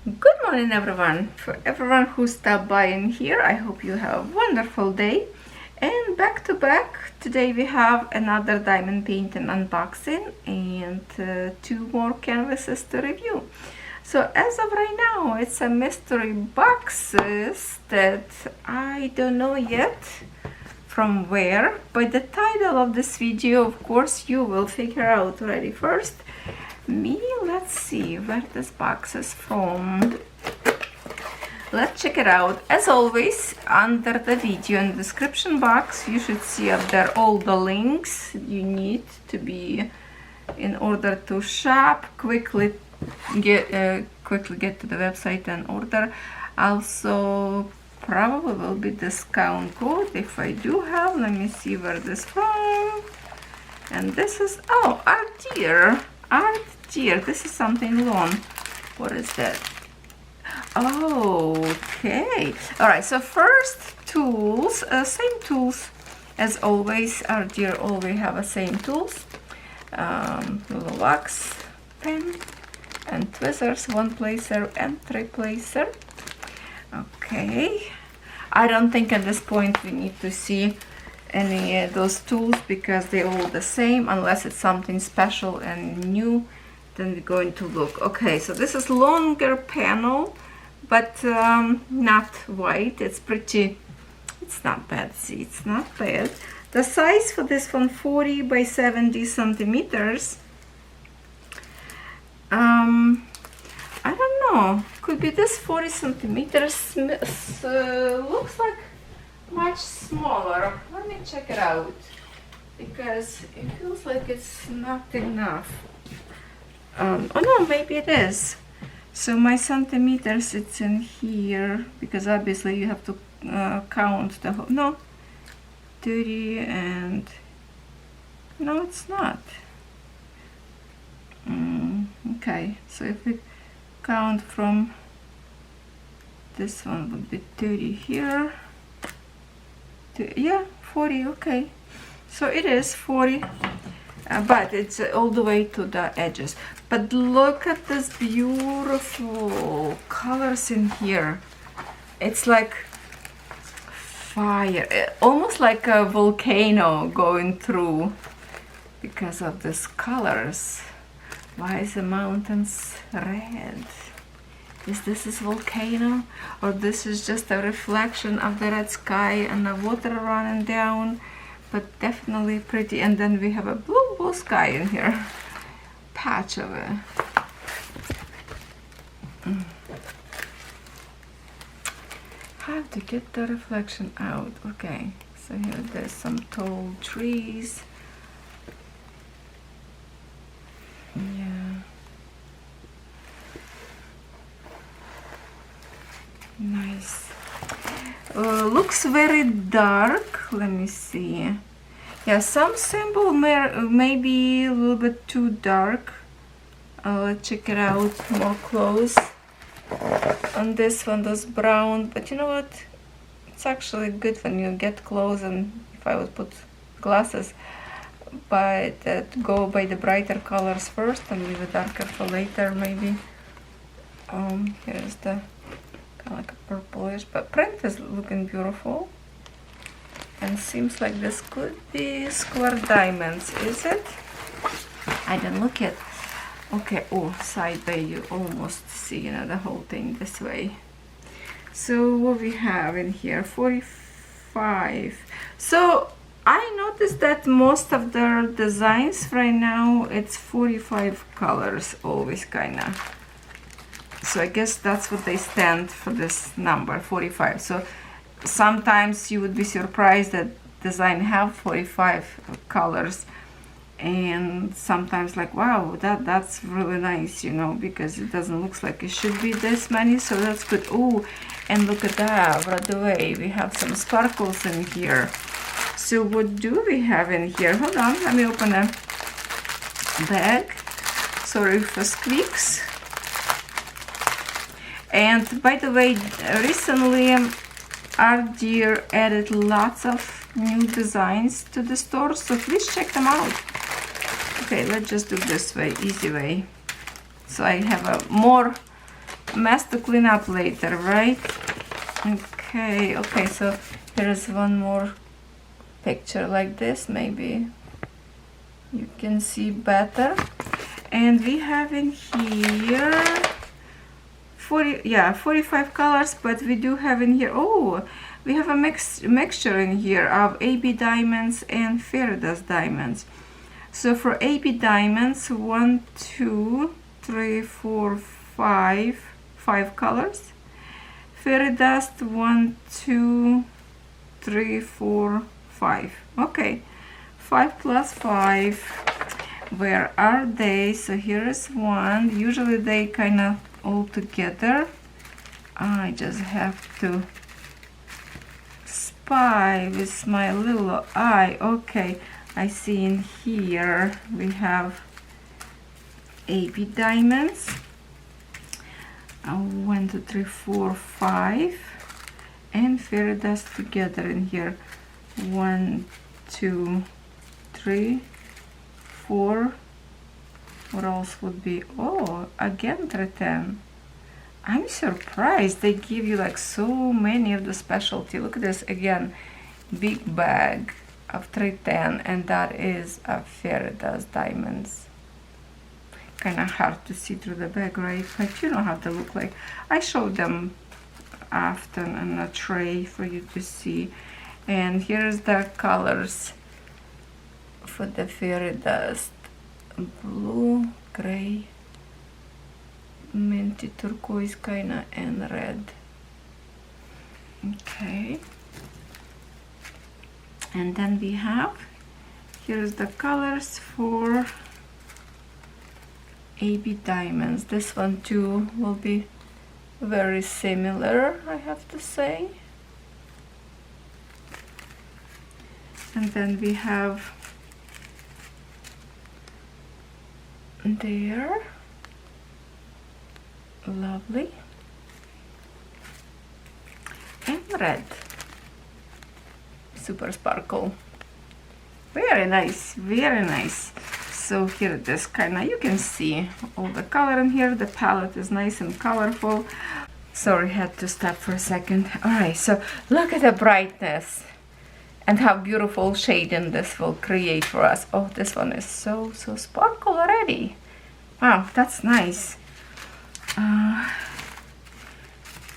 Good morning everyone. For everyone who stopped by in here, I hope you have a wonderful day. And back to back, today we have another diamond painting unboxing and two more canvases to review. So as of right now, it's a mystery boxes that I don't know yet from where. By the title of this video, of course, you will figure out already. First, let's see where this box is from. Let's check it out. As always, under the video in the description box, you should see up there all the links you need to be in order to shop, quickly get to the website and order. Also, probably will be discount code if I do have. Let me see where this from. And this is ArtDear. ArtDear. This is something long. What is that? Okay. All right. So first, tools. Same tools as always. ArtDear always have the same tools. Little wax pen and tweezers, one placer and three placer. Okay. I don't think at this point we need to see any of those tools because they're all the same, unless it's something special and new, then we're going to look. Okay, so this is longer panel, but not white. It's pretty, it's not bad. See, it's not bad. The size for this one, 40 by 70 centimeters. I don't know, could be this 40 centimeters. Looks like much smaller. Let me check it out because it feels like it's not enough. Oh no, maybe it is. So my centimeters, it's in here because obviously you have to count the whole. No, 30 and no, it's not. Okay, so if we count from this one would be 30 here. Yeah, 40. Okay, so it is 40, but it's all the way to the edges. But look at this beautiful colors in here. It's like fire, almost like a volcano going through because of these colors. Why is the mountains red? Is this volcano, or this is just a reflection of the red sky and the water running down? But definitely pretty. And then we have a blue sky in here, patch of it. Have to get the reflection out. Okay, so here there's some tall trees. Yeah. Nice. Looks very dark. Let me see. Yeah, some symbol may be a little bit too dark. Let's check it out more close. On this one, those brown, but you know what? It's actually good when you get close, and if I would put glasses, but go by the brighter colors first and leave it darker for later maybe. Here's the kind of like a purplish, but print is looking beautiful, and seems like this could be square diamonds. Is it? I didn't look at. Okay, side bay, you almost see, the whole thing this way. So what we have in here, 45. So I noticed that most of their designs right now, it's 45 colors always, kinda. So I guess that's what they stand for, this number, 45. So sometimes you would be surprised that design have 45 colors, and sometimes like, wow, that's really nice, because it doesn't look like it should be this many. So that's good. Oh, and look at that, right away we have some sparkles in here. So what do we have in here? Hold on, let me open a bag. Sorry for squeaks. And by the way, recently ArtDear added lots of new designs to the store, so please check them out. Okay, let's just do this way, easy way. So I have a more mess to clean up later, right? Okay, okay, so here's one more picture like this, maybe you can see better. And we have in here 45 colors, but we do have in here, oh, we have a mixture in here of AB diamonds and fairy dust diamonds. So for AB diamonds, 1, 2, 3, 4, 5 colors. Fairy dust, 1, 2, 3, 4, 5. Okay, 5 plus 5. Where are they? So here is one. Usually they kind of all together. I just have to spy with my little eye. Okay, I see in here we have AB diamonds. 1, 2, 3, 4, 5, and fairy dust together in here. 1, 2, 3, 4. What else would be? Oh, again 310. I'm surprised they give you like so many of the specialty. Look at this again, big bag of 310, and that is a fairy dust diamonds. Kind of hard to see through the bag, right? But you know how they look like. I showed them often in a tray for you to see. And here's the colors for the fairy dust: blue, gray, minty turquoise kinda, and red. Okay, and then we have, here's the colors for AB diamonds. This one too will be very similar, I have to say. And then we have there, lovely, and red, super sparkle, very nice, very nice. So here it is, kind of, you can see all the color in here. The palette is nice and colorful. Sorry, had to stop for a second. All right, so look at the brightness and how beautiful shading this will create for us. Oh, this one is so sparkle already. Wow, that's nice.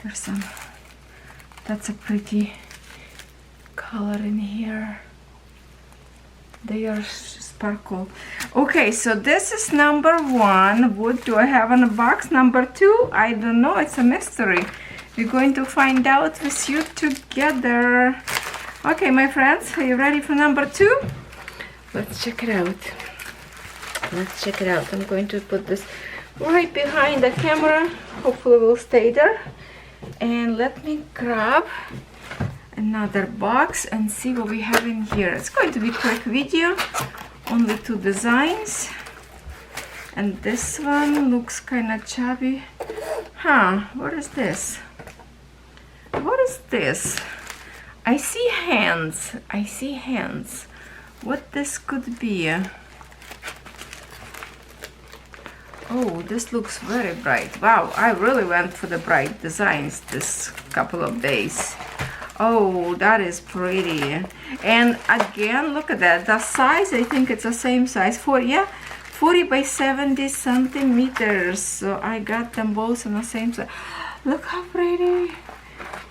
There's some, that's a pretty color in here. They are sparkle. Okay, so this is number 1. What do I have in the box? Number 2, I don't know, it's a mystery. We're going to find out with you together. Okay, my friends, are you ready for number 2? Let's check it out. Let's check it out. I'm going to put this right behind the camera. Hopefully we'll stay there. And let me grab another box and see what we have in here. It's going to be a quick video, only 2 designs. And this one looks kind of chubby. Huh, what is this? What is this? I see hands. I see hands. What this could be? Oh, this looks very bright. Wow, I really went for the bright designs this couple of days. Oh, that is pretty. And again, look at that. The size, I think it's the same size. 40 by 70 centimeters. So I got them both in the same size. Look how pretty.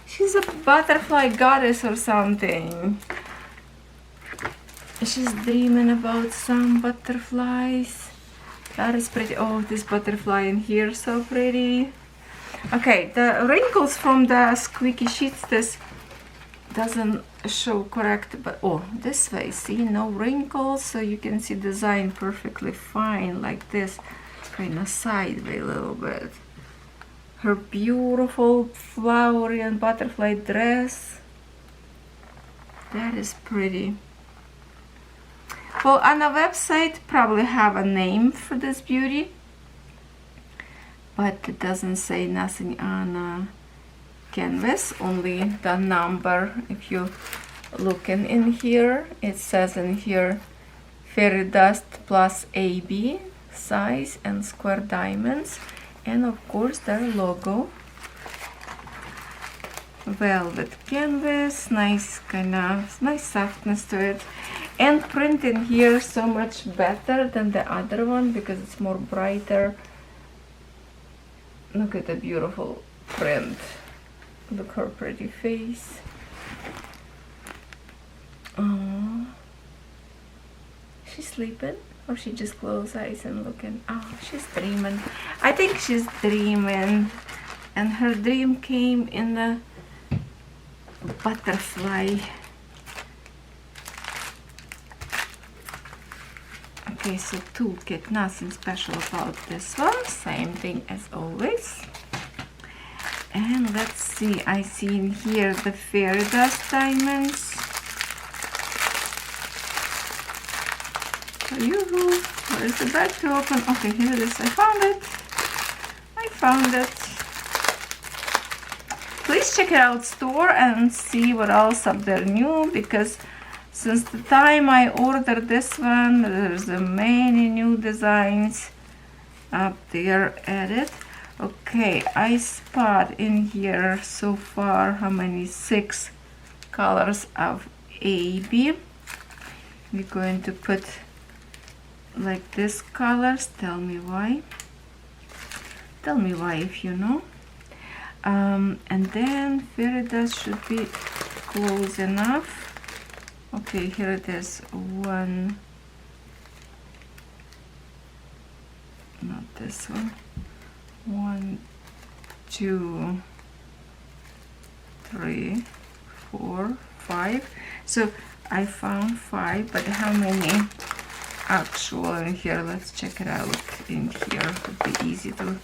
She's a butterfly goddess or something. She's dreaming about some butterflies. That is pretty. Oh, this butterfly in here, so pretty. Okay, the wrinkles from the squeaky sheets, this doesn't show correct, but oh, this way, see, no wrinkles, so you can see design perfectly fine, like this, kind of sideways a little bit. Her beautiful flowery and butterfly dress, that is pretty. Well, on the website probably have a name for this beauty, but it doesn't say nothing on canvas, only the number. If you looking in here, it says in here fairy dust plus AB size and square diamonds, and of course their logo. Velvet canvas, nice softness to it, and print in here so much better than the other one because it's more brighter. Look at the beautiful print. Look her pretty face. Oh, she's sleeping, or she just closed eyes and looking. Oh, she's dreaming. I think she's dreaming, and her dream came in the butterfly. Okay, so toolkit, nothing special about this one, same thing as always. And let's see, I see in here the fairy dust diamonds. Yoo-hoo, where is the bag to open? Okay, here it is, I found it. Please check it out store and see what else up there new, because since the time I ordered this one, there's many new designs up there added. Okay, I spot in here so far how many? 6 colors of AB. We're going to put like this colors. Tell me why if you know. And then fairy dust should be close enough. Okay, here it is. 1, not this one. 1, 2, 3, 4, 5. So I found 5, but how many actual in here? Let's check it out. In here it would be easy to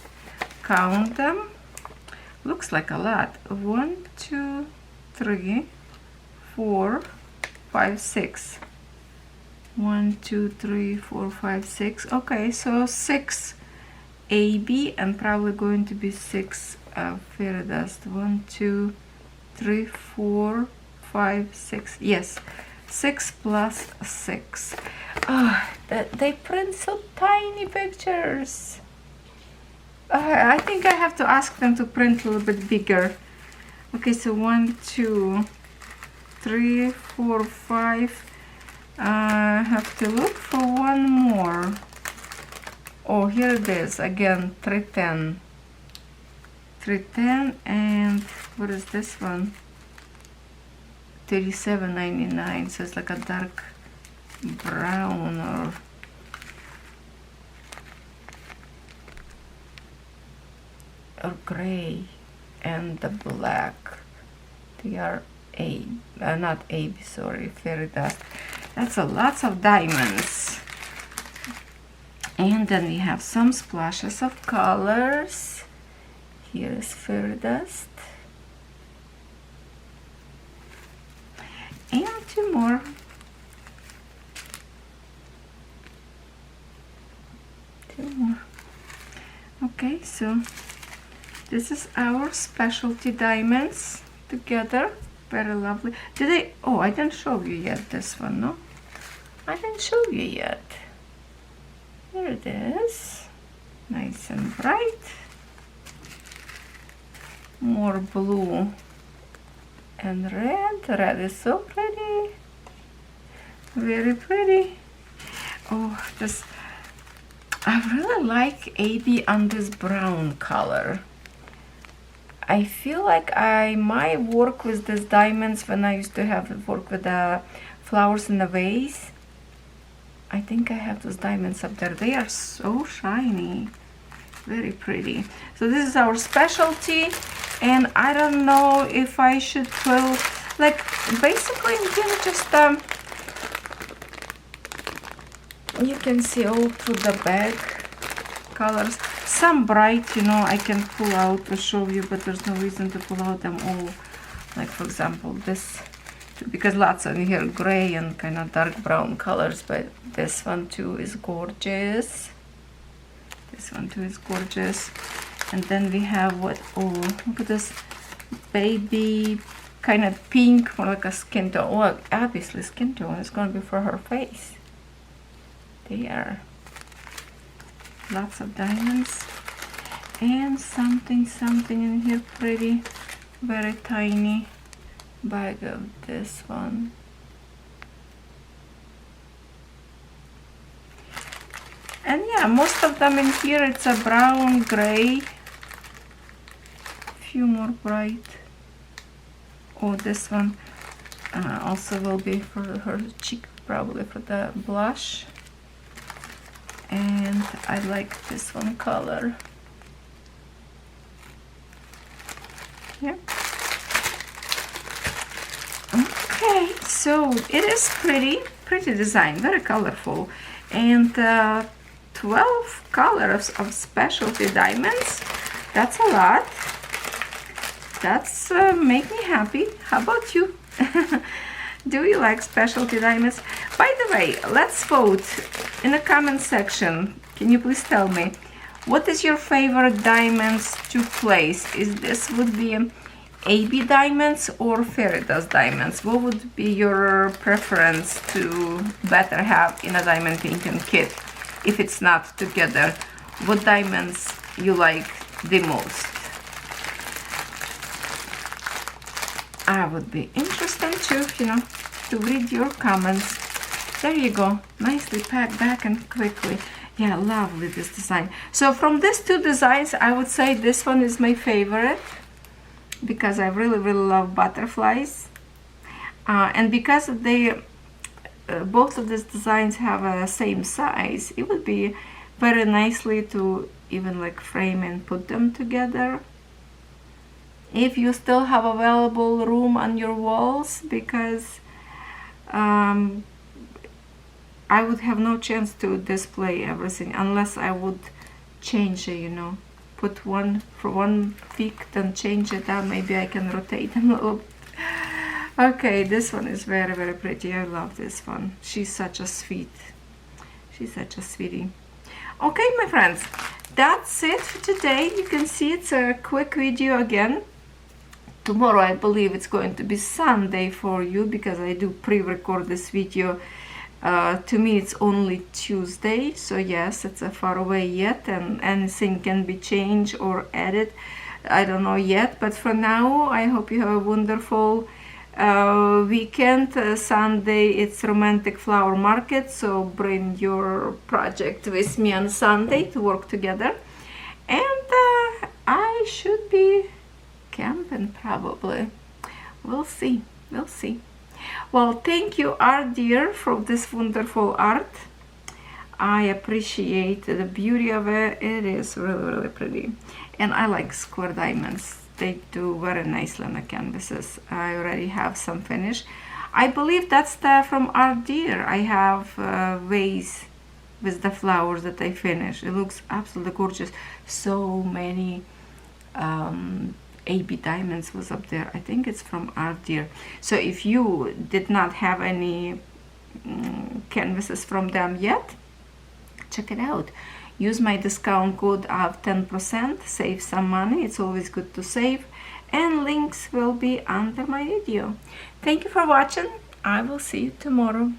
count them. Looks like a lot. 1, 2, 3, 4, 5, 6. 1, 2, 3, 4, 5, 6. Okay, so 6 AB and probably going to be 6 fairy dust. 1, 2, 3, 4, 5, 6. Yes, 6 plus 6. Oh, they print so tiny pictures. I think I have to ask them to print a little bit bigger. Okay, so 1, 2, 3, 4, 5. I have to look for one more. Oh, here it is again, 310. 310, and what is this one? 37.99. So it's like a dark brown or gray, and the black. They are not AB, sorry, fairy dust. That's a lots of diamonds. And then we have some splashes of colors. Here is fairy dust. And 2 more. 2 more. Okay, so this is our specialty diamonds together. Very lovely. Oh, I didn't show you yet this one, no? I didn't show you yet. Here it is. Nice and bright. More blue and red. Red is so pretty. Very pretty. Oh, I really like AB on this brown color. I feel like I might work with these diamonds when I used to have work with the flowers in the vase. I think I have those diamonds up there. They are so shiny. Very pretty. So this is our specialty, and I don't know if I should put, like, basically just you can see all through the bag colors. Some bright, you know, I can pull out to show you, but there's no reason to pull out them all. Like, for example, this, because lots in here gray and kind of dark brown colors, but this one too is gorgeous. This one too is gorgeous. And then we have what? Oh, look at this baby kind of pink, more like a skin tone. Oh, obviously skin tone is going to be for her face. They are lots of diamonds. And something in here pretty, very tiny bag of this one. And yeah, most of them in here it's a brown, gray, few more bright. Oh, this one also will be for her cheek, probably for the blush. And I like this one color. Yeah. Okay, so it is pretty design, very colorful, and 12 colors of specialty diamonds. That's a lot. That's make me happy. How about you? Do you like specialty diamonds? By the way, let's vote in the comment section. Can you please tell me, what is your favorite diamonds to place? Is this would be AB diamonds or fairy dust diamonds? What would be your preference to better have in a diamond painting kit? If it's not together, what diamonds you like the most? I would be interested too, you know, to read your comments. There you go, nicely packed back and quickly. Yeah, lovely this design. So from these two designs, I would say this one is my favorite because I really love butterflies, and because they both of these designs have a same size, it would be very nicely to even like frame and put them together. If you still have available room on your walls, because I would have no chance to display everything unless I would change it, you know, put one for one peak, then change it down. Maybe I can rotate them a little bit. Okay, this one is very pretty. I love this one. She's such a sweetie. Okay, my friends, that's it for today. You can see it's a quick video again. Tomorrow I believe it's going to be Sunday for you because I do pre-record this video. To me it's only Tuesday, so yes, it's far away yet, and anything can be changed or added. I don't know yet, but for now I hope you have a wonderful weekend. Sunday it's romantic flower market, so bring your project with me on Sunday to work together, and I should be camping probably. We'll see. Well, thank you, ArtDear, for this wonderful art. I appreciate the beauty of it. It is really pretty, and I like square diamonds. They do very nicely on the canvases. I already have some finish. I believe that's from ArtDear. I have a vase with the flowers that I finished. It looks absolutely gorgeous. So many AB diamonds was up there. I think it's from ArtDear. So if you did not have any canvases from them yet, check it out. Use my discount code of 10%, save some money. It's always good to save, and links will be under my video. Thank you for watching. I will see you tomorrow.